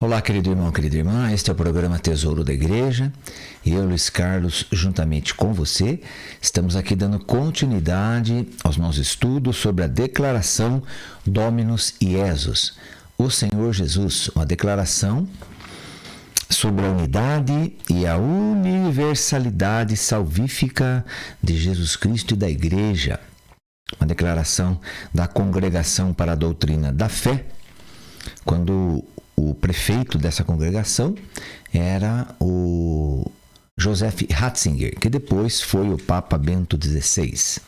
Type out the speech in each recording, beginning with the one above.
Olá, querido irmão, querida irmã, este é o programa Tesouro da Igreja e eu, Luiz Carlos, juntamente com você, estamos aqui dando continuidade aos nossos estudos sobre a declaração Dominus Iesus, o Senhor Jesus, uma declaração sobre a unidade e a universalidade salvífica de Jesus Cristo e da Igreja, uma declaração da Congregação para a Doutrina da Fé, quando o prefeito dessa congregação era o Joseph Ratzinger, que depois foi o Papa Bento XVI.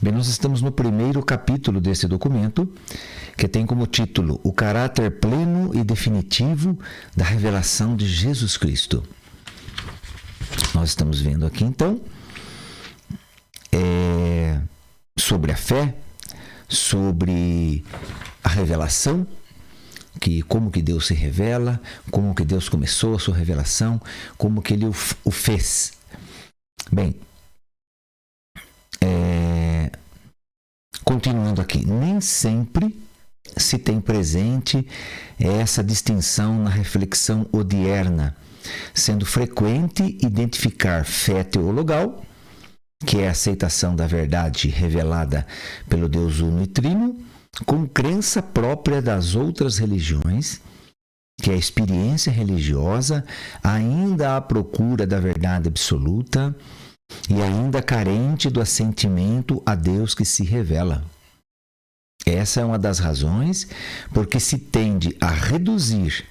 Bem, nós estamos no primeiro capítulo desse documento, que tem como título O caráter pleno e definitivo da revelação de Jesus Cristo. Nós estamos vendo aqui, então, sobre a fé, sobre a revelação, como que Deus se revela, como que Deus começou a sua revelação, como que Ele o fez. Bem, continuando aqui, nem sempre se tem presente essa distinção na reflexão odierna, sendo frequente identificar fé teologal, que é a aceitação da verdade revelada pelo Deus Uno e Trino, com crença própria das outras religiões, que é a experiência religiosa, ainda à procura da verdade absoluta e ainda carente do assentimento a Deus que se revela. Essa é uma das razões porque se tende a reduzir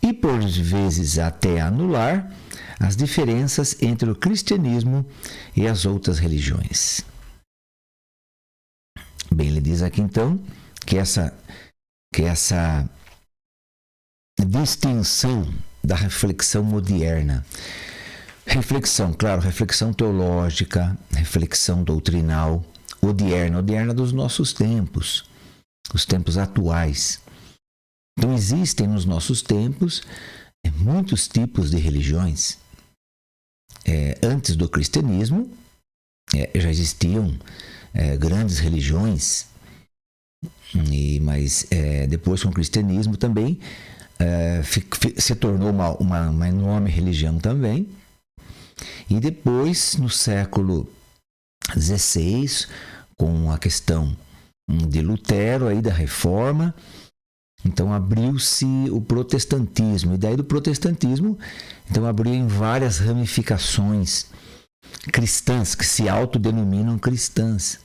e, por vezes, até anular as diferenças entre o cristianismo e as outras religiões. Bem, ele diz aqui então que essa distinção da reflexão moderna, reflexão teológica, reflexão doutrinal, odierna dos nossos tempos, os tempos atuais. Então existem nos nossos tempos muitos tipos de religiões. Antes do cristianismo já existiam grandes religiões, mas depois com o cristianismo também se tornou uma enorme religião também. E depois, no século XVI, com a questão de Lutero, aí da Reforma, então abriu-se o protestantismo. E daí do protestantismo, então abriu em várias ramificações cristãs, que se autodenominam cristãs.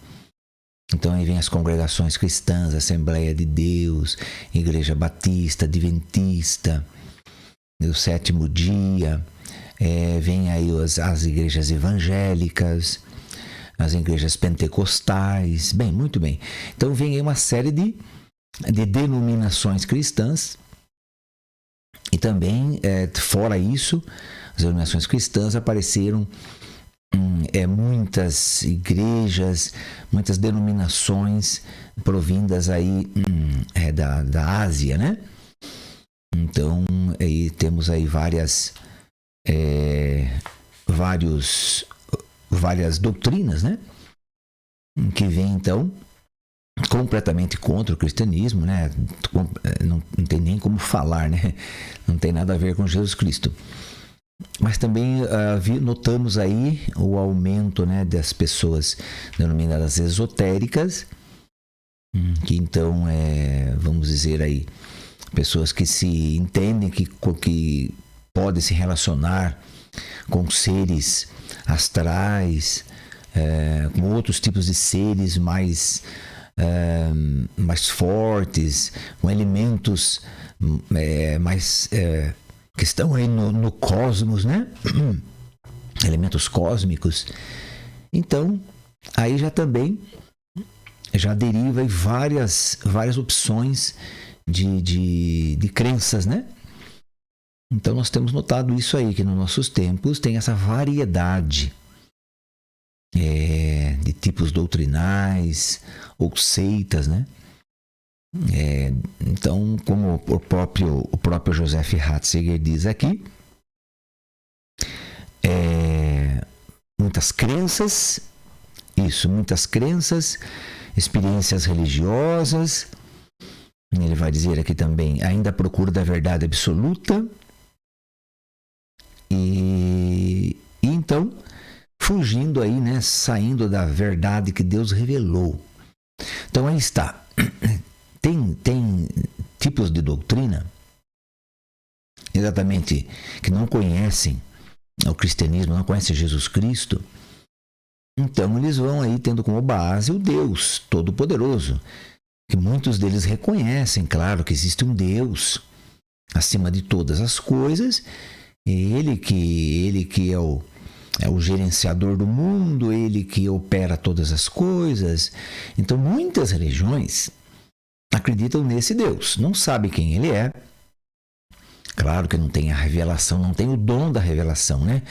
Então aí vem as congregações cristãs, Assembleia de Deus, Igreja Batista, Adventista, o Sétimo Dia, vem aí as igrejas evangélicas, as igrejas pentecostais, muito bem. Então vem aí uma série de denominações cristãs e também, fora isso, as denominações cristãs apareceram muitas igrejas, muitas denominações provindas aí da Ásia, né? Então, aí temos aí várias doutrinas, né? Que vêm, então, completamente contra o cristianismo, né? Não tem nem como falar, né? Não tem nada a ver com Jesus Cristo. Mas também notamos aí o aumento, né, das pessoas denominadas esotéricas, que então, vamos dizer aí, pessoas que se entendem que podem se relacionar com seres astrais, com outros tipos de seres mais fortes, com elementos mais que estão aí no cosmos, né? Elementos cósmicos. Então, aí já deriva aí várias opções de crenças, né? Então, nós temos notado isso aí, que nos nossos tempos tem essa variedade de tipos doutrinais ou seitas, né? Então, como o próprio Joseph Ratzinger diz aqui, muitas crenças, experiências religiosas, Ele vai dizer aqui também, ainda à procura da verdade absoluta. E então, fugindo aí, né? Saindo da verdade que Deus revelou. Então aí está. Tem tipos de doutrina, exatamente, que não conhecem o cristianismo, não conhecem Jesus Cristo. Então eles vão aí tendo como base o Deus Todo-Poderoso, que muitos deles reconhecem, claro, que existe um Deus acima de todas as coisas, ele que é o gerenciador do mundo, ele que opera todas as coisas. Então muitas religiões acreditam nesse Deus, não sabem quem ele é. Claro que não tem a revelação, não tem o dom da revelação, né?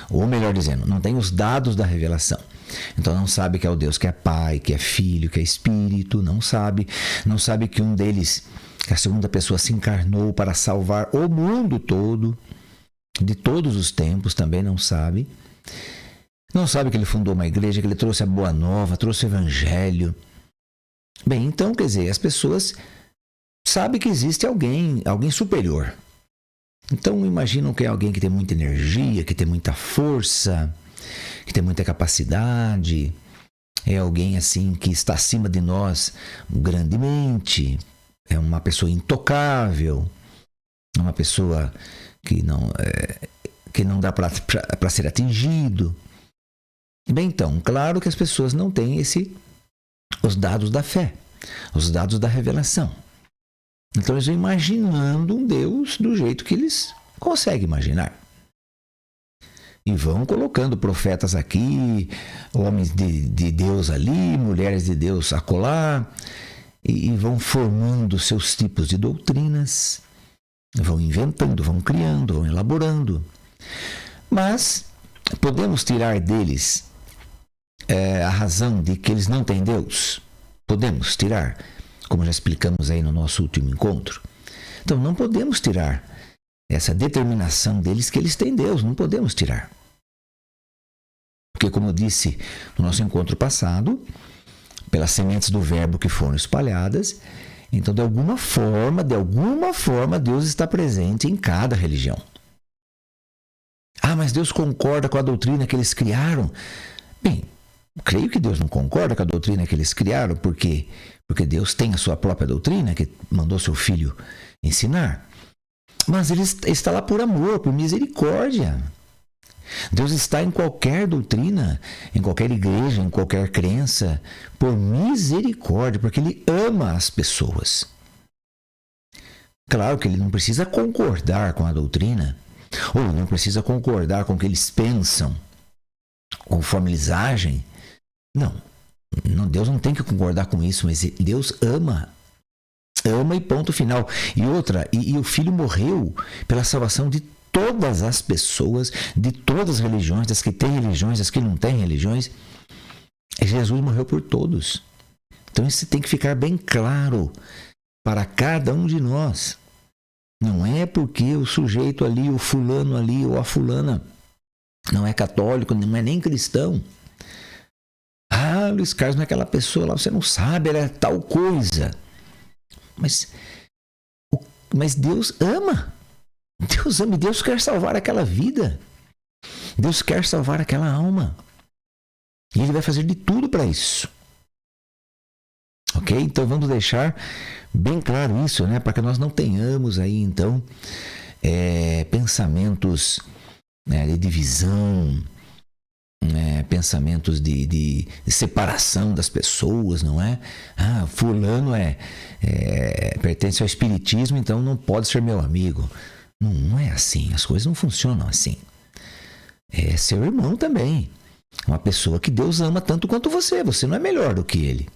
Ou melhor dizendo, não tem os dados da revelação. Então não sabe que é o Deus que é Pai, que é Filho, que é Espírito, não sabe que um deles, que a segunda pessoa se encarnou para salvar o mundo todo, de todos os tempos, também não sabe. Não sabe que ele fundou uma igreja, que ele trouxe a boa nova, trouxe o evangelho. Bem, então, quer dizer, as pessoas sabem que existe alguém superior. Então imaginam que é alguém que tem muita energia, que tem muita força, que tem muita capacidade. É alguém assim que está acima de nós grandemente. É uma pessoa intocável. É uma pessoa que não dá para ser atingido. Bem, então, claro que as pessoas não têm os dados da fé, os dados da revelação. Então eles vão imaginando um Deus do jeito que eles conseguem imaginar. E vão colocando profetas aqui, homens de Deus ali, mulheres de Deus acolá, e vão formando seus tipos de doutrinas, vão inventando, vão criando, vão elaborando. Mas podemos tirar deles a razão de que eles não têm Deus? Podemos tirar, como já explicamos aí no nosso último encontro. Então não podemos tirar essa determinação deles que eles têm Deus, não podemos tirar. Porque, como eu disse no nosso encontro passado, pelas sementes do verbo que foram espalhadas, então de alguma forma, Deus está presente em cada religião. Ah, mas Deus concorda com a doutrina que eles criaram? Bem, creio que Deus não concorda com a doutrina que eles criaram, porque Deus tem a sua própria doutrina, que mandou seu filho ensinar. Mas ele está lá por amor, por misericórdia. Deus está em qualquer doutrina, em qualquer igreja, em qualquer crença, por misericórdia, porque Ele ama as pessoas. Claro que Ele não precisa concordar com a doutrina, ou não precisa concordar com o que eles pensam, conforme eles agem. Não, Deus não tem que concordar com isso, mas Deus ama e ponto final. E outra, e o Filho morreu pela salvação de todas as pessoas, de todas as religiões, das que têm religiões, das que não têm religiões. Jesus morreu por todos. Então isso tem que ficar bem claro para cada um de nós. Não é porque o sujeito ali, o fulano ali, ou a fulana não é católico, não é nem cristão. Ah, Luiz Carlos não é aquela pessoa lá, você não sabe, ela é tal coisa. Mas Deus ama. Deus ama e Deus quer salvar aquela vida. Deus quer salvar aquela alma. E Ele vai fazer de tudo para isso. Ok? Então vamos deixar bem claro isso, né? Para que nós não tenhamos aí, então, pensamentos, né, de divisão, pensamentos de separação das pessoas, não é? Ah, fulano pertence ao espiritismo, então não pode ser meu amigo. Não é assim, as coisas não funcionam assim. É seu irmão também. Uma pessoa que Deus ama tanto quanto você. Você não é melhor do que ele.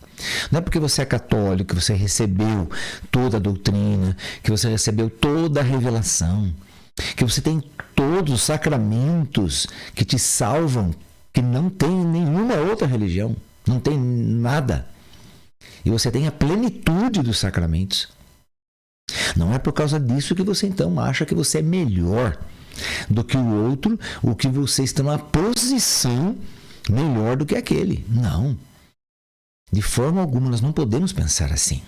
Não é porque você é católico, que você recebeu toda a doutrina, que você recebeu toda a revelação, que você tem todos os sacramentos que te salvam, que não tem nenhuma outra religião. Não tem nada. E você tem a plenitude dos sacramentos. Não é por causa disso que você então acha que você é melhor do que o outro, ou que você está numa posição melhor do que aquele. Não. De forma alguma nós não podemos pensar assim.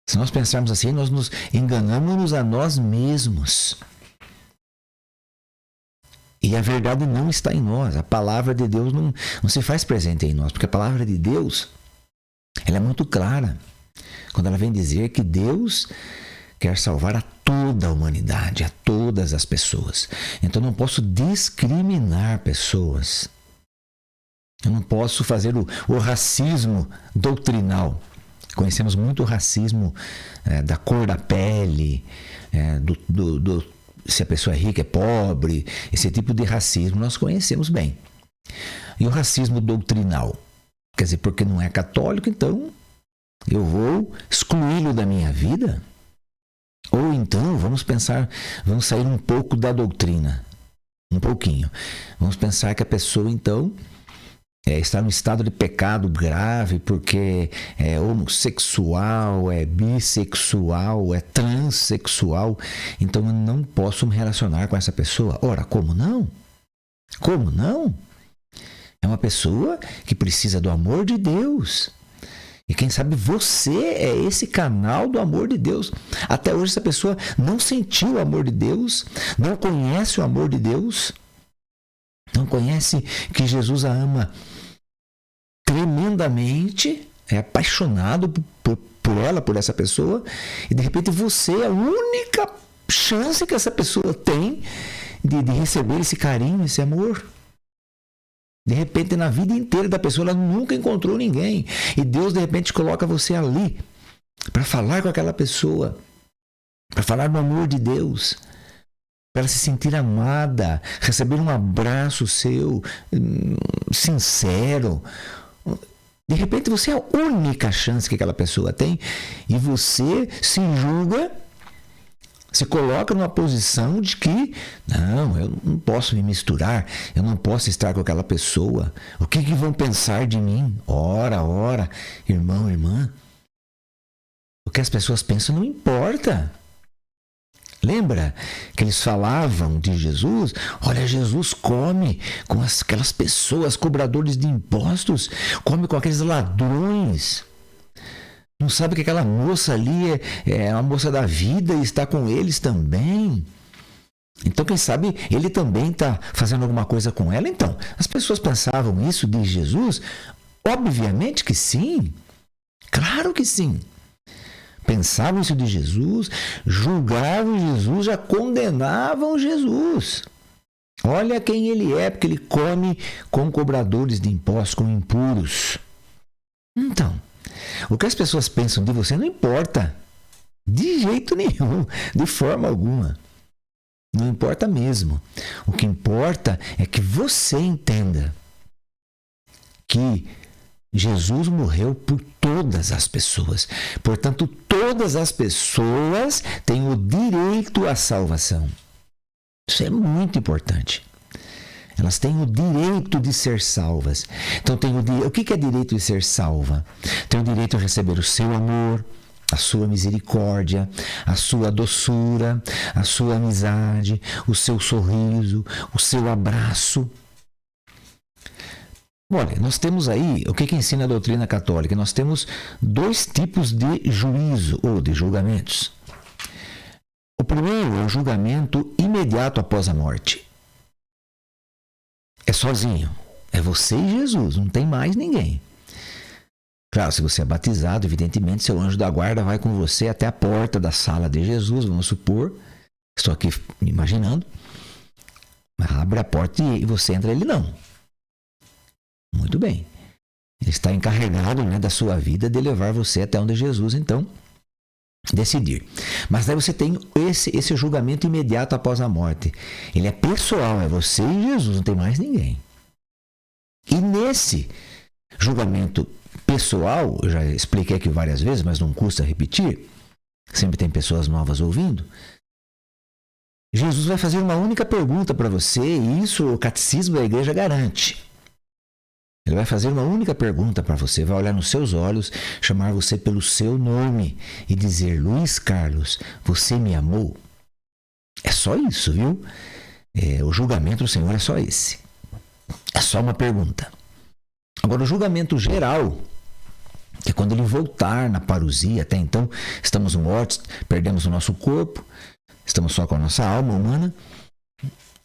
Se nós pensarmos assim, nós nos enganamos a nós mesmos. E a verdade não está em nós. A palavra de Deus não se faz presente em nós. Porque a palavra de Deus, ela é muito clara. Quando ela vem dizer que Deus quer salvar a toda a humanidade, a todas as pessoas. Então eu não posso discriminar pessoas. Eu não posso fazer o racismo doutrinal. Conhecemos muito o racismo da cor da pele, se a pessoa é rica, é pobre, esse tipo de racismo nós conhecemos bem. E o racismo doutrinal, quer dizer, porque não é católico, então eu vou excluí-lo da minha vida? Ou então, vamos sair um pouco da doutrina, um pouquinho. Vamos pensar que a pessoa, então, está no estado de pecado grave porque é homossexual, é bissexual, é transexual. Então eu não posso me relacionar com essa pessoa. Ora, como não? Como não? É uma pessoa que precisa do amor de Deus. E quem sabe você é esse canal do amor de Deus. Até hoje essa pessoa não sentiu o amor de Deus, não conhece o amor de Deus, não conhece que Jesus a ama tremendamente, é apaixonado por ela, por essa pessoa, e de repente você é a única chance que essa pessoa tem de receber esse carinho, esse amor. De repente, na vida inteira da pessoa, ela nunca encontrou ninguém. E Deus, de repente, coloca você ali para falar com aquela pessoa, para falar do amor de Deus, para ela se sentir amada, receber um abraço seu, sincero. De repente, você é a única chance que aquela pessoa tem e você se julga, se coloca numa posição de que não, eu não posso me misturar, eu não posso estar com aquela pessoa. O que vão pensar de mim? Ora, irmão, irmã. O que as pessoas pensam não importa. Lembra que eles falavam de Jesus? Olha, Jesus come com aquelas pessoas, cobradores de impostos, come com aqueles ladrões. Não sabe que aquela moça ali é uma moça da vida e está com eles também. Então, quem sabe, ele também está fazendo alguma coisa com ela. Então, as pessoas pensavam isso de Jesus? Obviamente que sim. Claro que sim. Pensavam isso de Jesus, julgavam Jesus, já condenavam Jesus. Olha quem ele é, porque ele come com cobradores de impostos, com impuros. Então, o que as pessoas pensam de você não importa. De jeito nenhum, de forma alguma. Não importa mesmo. O que importa é que você entenda que Jesus morreu por todas as pessoas. Portanto, todas as pessoas têm o direito à salvação. Isso é muito importante. Elas têm o direito de ser salvas. Então, o que é direito de ser salva? Tem o direito a receber o seu amor, a sua misericórdia, a sua doçura, a sua amizade, o seu sorriso, o seu abraço. Olha, nós temos aí, o que ensina a doutrina católica? Nós temos dois tipos de juízo ou de julgamentos. O primeiro é o julgamento imediato após a morte. É sozinho. É você e Jesus, não tem mais ninguém. Claro, se você é batizado, evidentemente, seu anjo da guarda vai com você até a porta da sala de Jesus, vamos supor. Estou aqui imaginando. Abre a porta e você entra, ele não. Muito bem. Ele está encarregado, da sua vida de levar você até onde Jesus, então, decidir. Mas daí você tem esse julgamento imediato após a morte. Ele é pessoal, é você e Jesus, não tem mais ninguém. E nesse julgamento pessoal, eu já expliquei aqui várias vezes, mas não custa repetir, sempre tem pessoas novas ouvindo. Jesus vai fazer uma única pergunta para você, e isso o catecismo da igreja garante. Ele vai fazer uma única pergunta para você, vai olhar nos seus olhos, chamar você pelo seu nome e dizer: Luiz Carlos, você me amou? É só isso, viu? O julgamento do Senhor é só esse. É só uma pergunta. Agora, o julgamento geral que é quando ele voltar na parousia. Até então estamos mortos, perdemos o nosso corpo, estamos só com a nossa alma humana.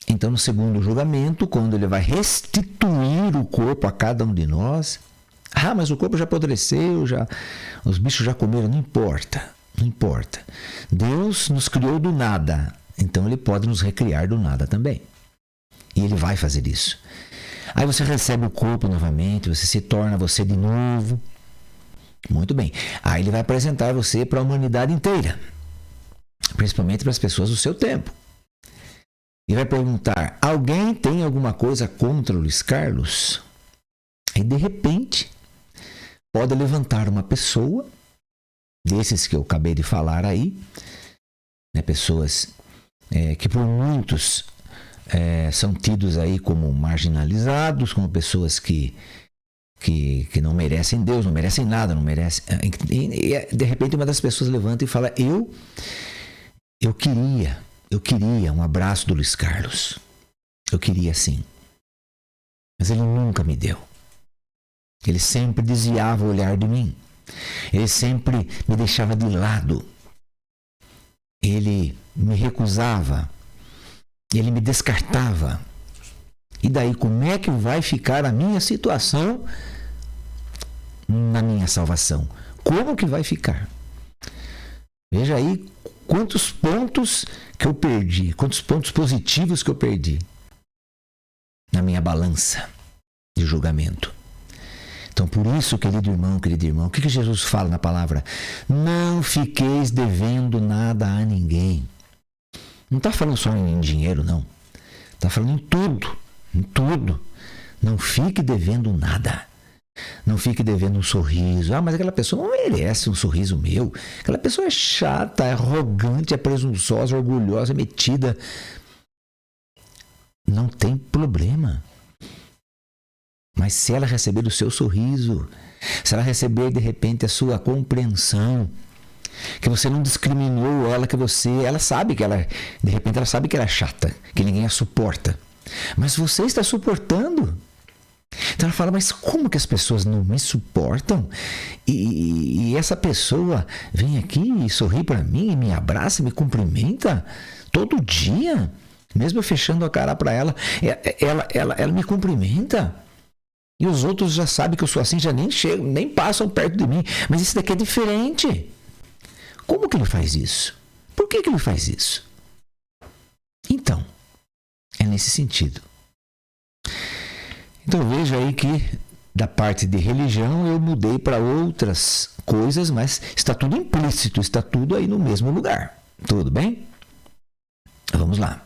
Então, no segundo julgamento, quando ele vai restituir o corpo a cada um de nós, mas o corpo já apodreceu, os bichos já comeram, não importa, não importa. Deus nos criou do nada, então ele pode nos recriar do nada também. E ele vai fazer isso. Aí você recebe o corpo novamente, você se torna você de novo. Muito bem. Aí ele vai apresentar você para a humanidade inteira, principalmente para as pessoas do seu tempo. E vai perguntar: alguém tem alguma coisa contra o Luiz Carlos? E de repente, pode levantar uma pessoa, desses que eu acabei de falar aí, né, pessoas que por muitos são tidos aí como marginalizados, como pessoas que não merecem Deus, não merecem nada, não merecem. E de repente uma das pessoas levanta e fala: eu queria um abraço do Luiz Carlos. Eu queria sim. Mas ele nunca me deu. Ele sempre desviava o olhar de mim. Ele sempre me deixava de lado. Ele me recusava. Ele me descartava. E daí, como é que vai ficar a minha situação na minha salvação? Como que vai ficar? Veja aí quantos pontos que eu perdi, quantos pontos positivos que eu perdi na minha balança de julgamento. Então, por isso, querido irmão, o que Jesus fala na palavra? Não fiqueis devendo nada a ninguém. Não está falando só em dinheiro, não. Está falando em tudo, em tudo. Não fique devendo nada. Não fique devendo um sorriso. Mas aquela pessoa não merece um sorriso meu. Aquela pessoa é chata, é arrogante, é presunçosa, orgulhosa, metida. Não tem problema. Mas se ela receber o seu sorriso, se ela receber de repente a sua compreensão, que você não discriminou ela, ela sabe que de repente ela sabe que ela é chata, que ninguém a suporta. Mas você está suportando. Então ela fala: mas como que as pessoas não me suportam? E essa pessoa vem aqui e sorri para mim, me abraça, me cumprimenta todo dia, mesmo eu fechando a cara para ela, ela me cumprimenta. E os outros já sabem que eu sou assim, já nem chegam, nem passam perto de mim. Mas isso daqui é diferente. Como que ele faz isso? Por que ele faz isso? Então, é nesse sentido. Então veja aí que da parte de religião eu mudei para outras coisas, mas está tudo implícito, está tudo aí no mesmo lugar. Tudo bem? Vamos lá.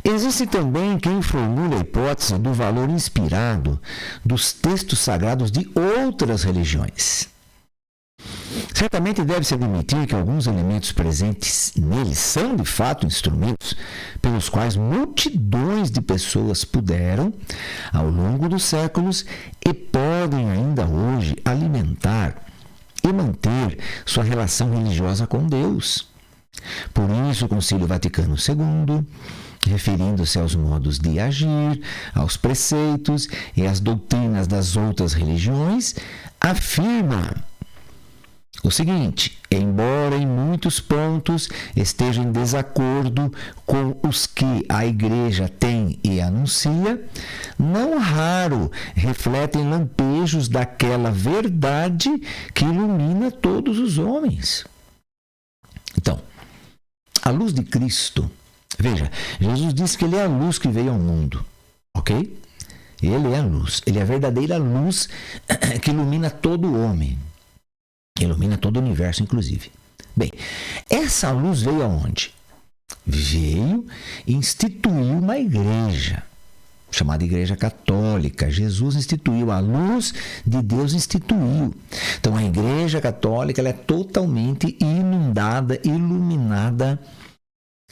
Existe também quem formula a hipótese do valor inspirado dos textos sagrados de outras religiões. Certamente deve-se admitir que alguns elementos presentes neles são, de fato, instrumentos pelos quais multidões de pessoas puderam, ao longo dos séculos, e podem ainda hoje alimentar e manter sua relação religiosa com Deus. Por isso, o Concílio Vaticano II, referindo-se aos modos de agir, aos preceitos e às doutrinas das outras religiões, afirma o seguinte: embora em muitos pontos esteja em desacordo com os que a Igreja tem e anuncia, não raro refletem lampejos daquela verdade que ilumina todos os homens. Então, a luz de Cristo, veja, Jesus disse que ele é a luz que veio ao mundo, ok? Ele é a luz, ele é a verdadeira luz que ilumina todo o homem, ilumina todo o universo, inclusive. Bem, essa luz veio aonde? Veio e instituiu uma igreja, chamada Igreja Católica. Jesus instituiu, a luz de Deus instituiu. Então a Igreja Católica ela é totalmente inundada, iluminada,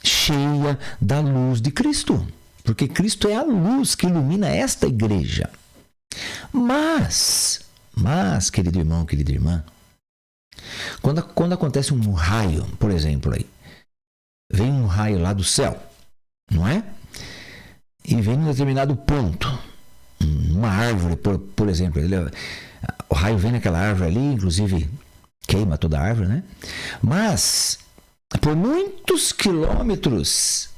cheia da luz de Cristo. Porque Cristo é a luz que ilumina esta igreja. Mas, querido irmão, querida irmã, quando acontece um raio, por exemplo, aí, vem um raio lá do céu, não é? E vem em um determinado ponto, uma árvore, por exemplo, O raio vem naquela árvore ali, inclusive queima toda a árvore, né? Mas, por muitos quilômetros,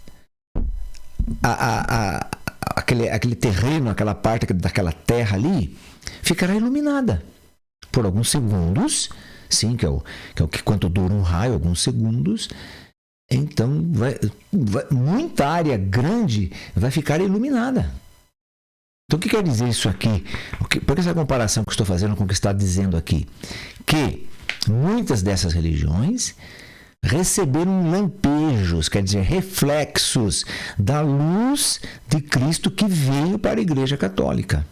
aquele terreno, aquela parte daquela terra ali, ficará iluminada por alguns segundos, sim, que é o que quanto dura um raio, alguns segundos. Então, muita área grande vai ficar iluminada. Então, o que quer dizer isso aqui? Por que essa comparação que eu estou fazendo com o que está dizendo aqui? Que muitas dessas religiões receberam lampejos, quer dizer, reflexos da luz de Cristo que veio para a Igreja Católica.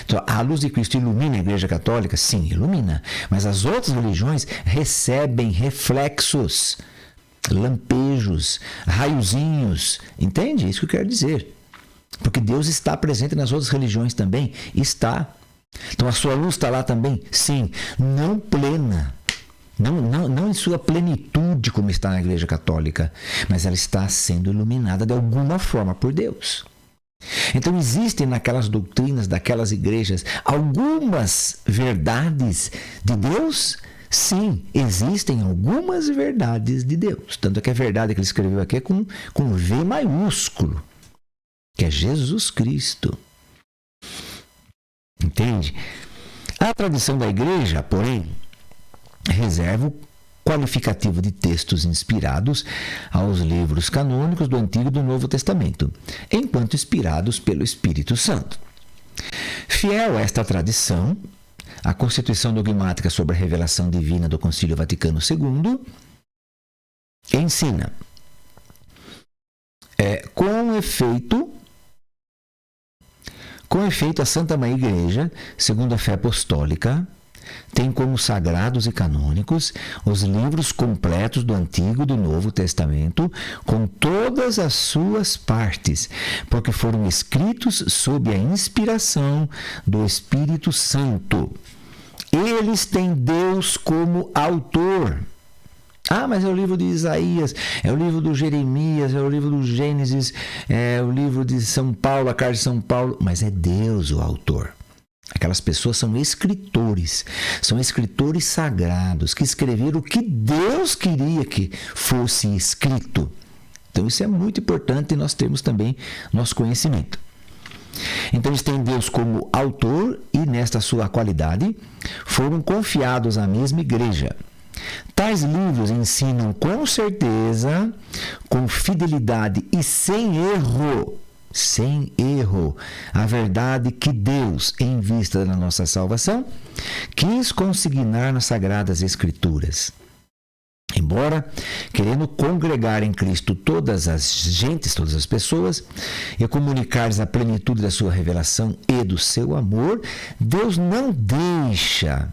Então, a luz de Cristo ilumina a Igreja Católica? Sim, ilumina. Mas as outras religiões recebem reflexos, lampejos, raiozinhos. Entende? Isso que eu quero dizer. Porque Deus está presente nas outras religiões também. Está. Então, a sua luz está lá também? Sim. Não plena. Não em sua plenitude como está na Igreja Católica. Mas ela está sendo iluminada de alguma forma por Deus. Então, existem naquelas doutrinas daquelas igrejas algumas verdades de Deus? Sim, existem algumas verdades de Deus. Tanto é que a verdade que ele escreveu aqui é com V maiúsculo, que é Jesus Cristo. Entende? A tradição da igreja, porém, reserva o qualificativo de textos inspirados aos livros canônicos do Antigo e do Novo Testamento, enquanto inspirados pelo Espírito Santo. Fiel a esta tradição, a Constituição Dogmática sobre a Revelação Divina do Concílio Vaticano II ensina, com efeito, a Santa Mãe Igreja, segundo a fé apostólica, tem como sagrados e canônicos os livros completos do Antigo e do Novo Testamento, com todas as suas partes, porque foram escritos sob a inspiração do Espírito Santo. Eles têm Deus como autor. Ah, mas é o livro de Isaías, é o livro do Jeremias, é o livro do Gênesis, é o livro de São Paulo, a carta de São Paulo, mas é Deus o autor. Aquelas pessoas são escritores sagrados que escreveram o que Deus queria que fosse escrito. Então isso é muito importante nós termos também nosso conhecimento. Então eles têm Deus como autor e nesta sua qualidade foram confiados à mesma igreja. Tais livros ensinam com certeza, com fidelidade e sem erro, a verdade que Deus, em vista da nossa salvação, quis consignar nas Sagradas Escrituras. Embora, querendo congregar em Cristo todas as gentes, todas as pessoas, e comunicar-lhes a plenitude da sua revelação e do seu amor, Deus não deixa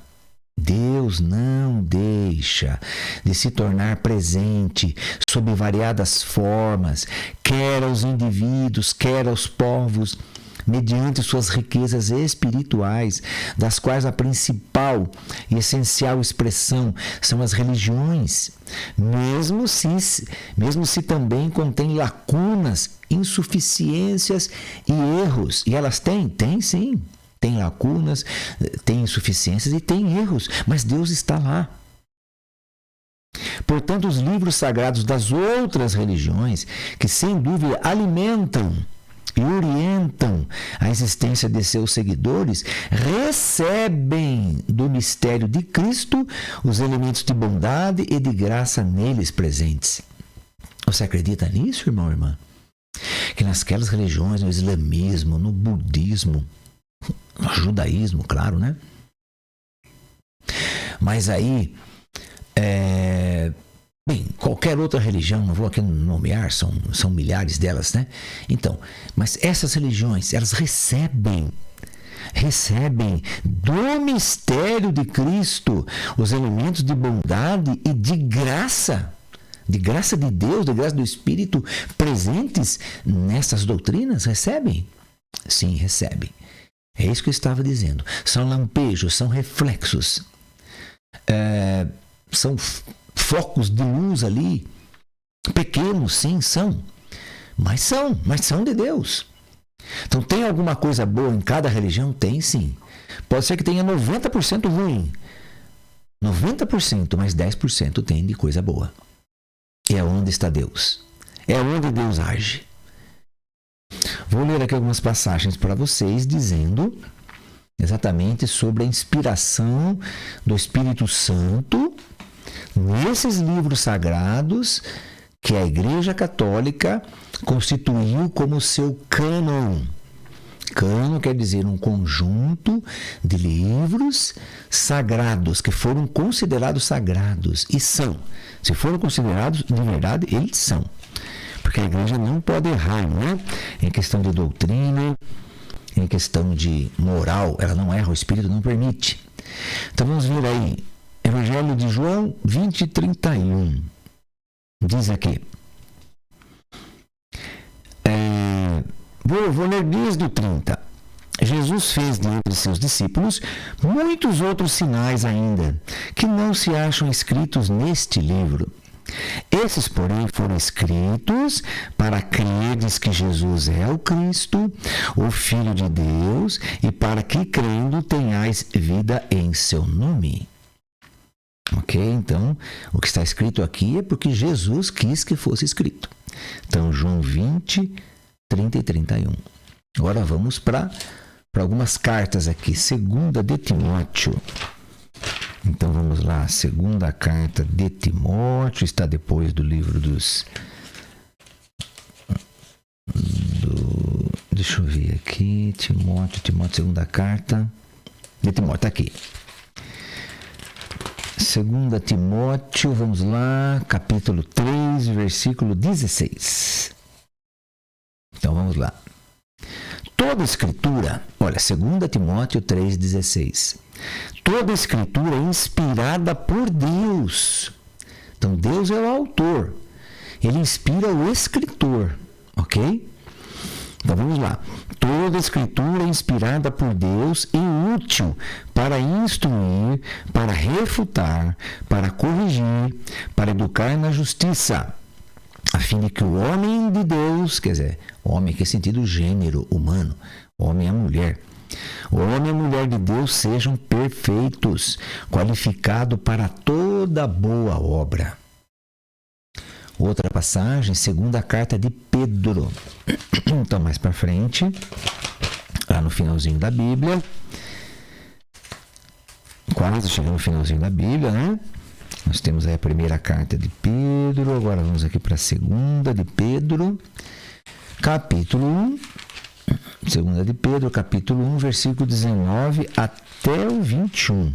de se tornar presente sob variadas formas, quer aos indivíduos, quer aos povos, mediante suas riquezas espirituais, das quais a principal e essencial expressão são as religiões, mesmo se também contém lacunas, insuficiências e erros. E elas têm sim. Tem lacunas, tem insuficiências e tem erros, mas Deus está lá. Portanto, os livros sagrados das outras religiões, que sem dúvida alimentam e orientam a existência de seus seguidores, recebem do mistério de Cristo os elementos de bondade e de graça neles presentes. Você acredita nisso, irmão e irmã? Que nasquelas religiões, no islamismo, no budismo, no judaísmo, claro, né? Mas aí, qualquer outra religião, não vou aqui nomear, são milhares delas, né? Então, mas essas religiões, elas recebem do mistério de Cristo os elementos de bondade e de graça de Deus, de graça do Espírito presentes nessas doutrinas. Recebem? Sim, recebem. É isso que eu estava dizendo. São lampejos, são reflexos, são focos de luz ali, pequenos, sim, são, mas são de Deus. Então, tem alguma coisa boa em cada religião? Tem, sim. Pode ser que tenha 90% ruim. 90%, mas 10% tem de coisa boa. É onde está Deus. É onde Deus age. Vou ler aqui algumas passagens para vocês dizendo exatamente sobre a inspiração do Espírito Santo nesses livros sagrados que a Igreja Católica constituiu como seu cânon. Cânon quer dizer um conjunto de livros sagrados, que foram considerados sagrados. E são. Se foram considerados, de verdade, eles são. Porque a Igreja não pode errar, né? Em questão de doutrina, em questão de moral, ela não erra, o Espírito não permite. Então vamos ver aí. Evangelho de João 20:31. Diz aqui. Vou ler desde o 30. Jesus fez dentre seus discípulos muitos outros sinais ainda, que não se acham escritos neste livro. Esses, porém, foram escritos para credes que Jesus é o Cristo, o Filho de Deus, e para que, crendo, tenhais vida em seu nome. Ok? Então, o que está escrito aqui é porque Jesus quis que fosse escrito. Então, João 20, 30 e 31. Agora vamos para algumas cartas aqui. Segunda de Timóteo. Então vamos lá. Segunda carta de Timóteo. Está depois do livro deixa eu ver aqui. Timóteo, segunda carta de Timóteo. Está aqui. Segunda Timóteo, vamos lá. Capítulo 3, versículo 16. Então vamos lá. Toda escritura, olha, 2 Timóteo 3,16. Toda escritura é inspirada por Deus. Então Deus é o autor. Ele inspira o escritor, ok? Então vamos lá. Toda escritura é inspirada por Deus e útil para instruir, para refutar, para corrigir, para educar na justiça, a fim de que o homem de Deus, quer dizer, homem que é sentido gênero humano, homem e mulher, o homem e a mulher de Deus sejam perfeitos, qualificados para toda boa obra. Outra passagem, segunda carta de Pedro. Então, mais para frente, lá no finalzinho da Bíblia, quase chegando no finalzinho da Bíblia, né? Nós temos aí a primeira carta de Pedro, agora vamos aqui para a segunda de Pedro, capítulo 1. Segunda de Pedro, capítulo 1, versículo 19 até o 21.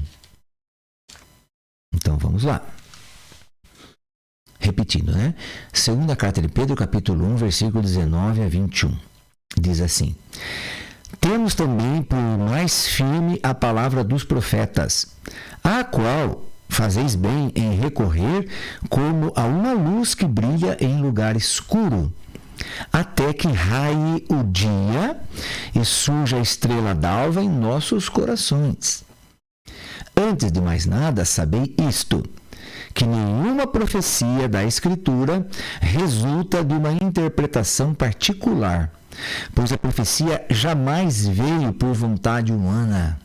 Então, vamos lá. Repetindo, né? Segunda carta de Pedro, capítulo 1, versículo 19 a 21. Diz assim: temos também por mais firme a palavra dos profetas, a qual fazeis bem em recorrer como a uma luz que brilha em lugar escuro, até que raie o dia e surja a estrela d'alva em nossos corações. Antes de mais nada, sabei isto, que nenhuma profecia da Escritura resulta de uma interpretação particular, pois a profecia jamais veio por vontade humana,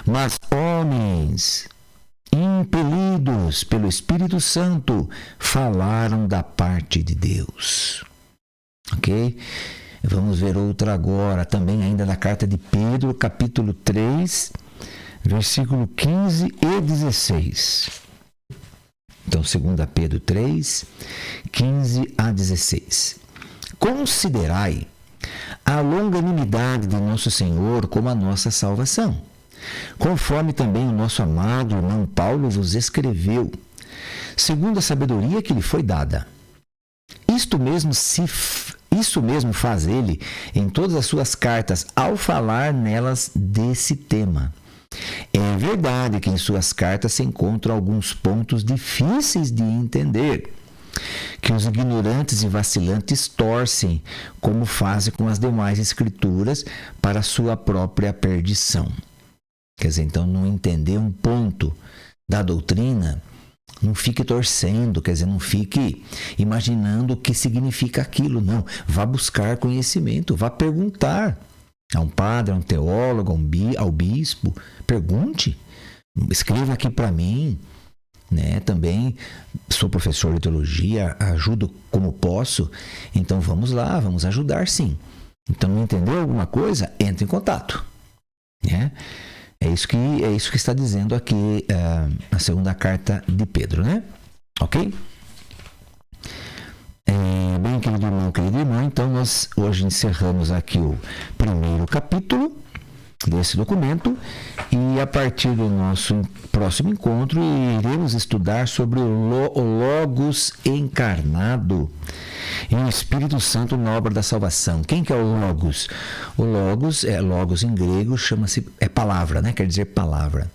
mas homens impelidos pelo Espírito Santo falaram da parte de Deus. Ok? Vamos ver outra agora, também ainda na carta de Pedro, capítulo 3, versículo 15 e 16. Então, 2 Pedro 3, 15 a 16. Considerai a longanimidade de nosso Senhor como a nossa salvação, conforme também o nosso amado irmão Paulo vos escreveu, segundo a sabedoria que lhe foi dada. Isto mesmo faz ele em todas as suas cartas, ao falar nelas desse tema. É verdade que em suas cartas se encontram alguns pontos difíceis de entender, que os ignorantes e vacilantes torcem, como fazem com as demais escrituras, para sua própria perdição. Quer dizer, então, não entender um ponto da doutrina, não fique torcendo, quer dizer, não fique imaginando o que significa aquilo, não. Vá buscar conhecimento, vá perguntar. a um padre, a um teólogo, ao bispo. Pergunte, escreva aqui para mim, né? Também sou professor de teologia, ajudo como posso. Então vamos lá, vamos ajudar sim. Então, não entendeu alguma coisa? Entre em contato, né? É isso que está dizendo aqui a segunda carta de Pedro, né? Ok? Bem, querido irmão, querida irmã, então nós hoje encerramos aqui o primeiro capítulo desse documento e a partir do nosso próximo encontro iremos estudar sobre o Logos encarnado e o Espírito Santo na obra da salvação. Quem que é o Logos? O Logos em grego é palavra, né? Quer dizer palavra.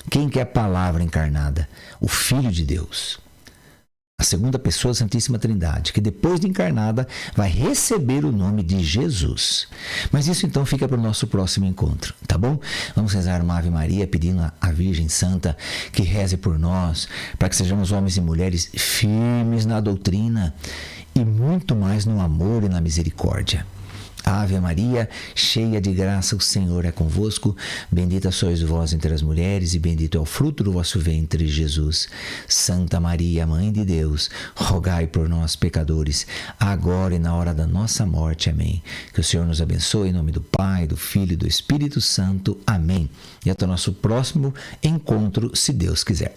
Quem que é a palavra encarnada? O Filho de Deus. A segunda pessoa da Santíssima Trindade, que depois de encarnada vai receber o nome de Jesus. Mas isso então fica para o nosso próximo encontro, tá bom? Vamos rezar uma Ave Maria pedindo à Virgem Santa que reze por nós, para que sejamos homens e mulheres firmes na doutrina e muito mais no amor e na misericórdia. Ave Maria, cheia de graça, o Senhor é convosco. Bendita sois vós entre as mulheres e bendito é o fruto do vosso ventre, Jesus. Santa Maria, Mãe de Deus, rogai por nós, pecadores, agora e na hora da nossa morte. Amém. Que o Senhor nos abençoe em nome do Pai, do Filho e do Espírito Santo. Amém. E até o nosso próximo encontro, se Deus quiser.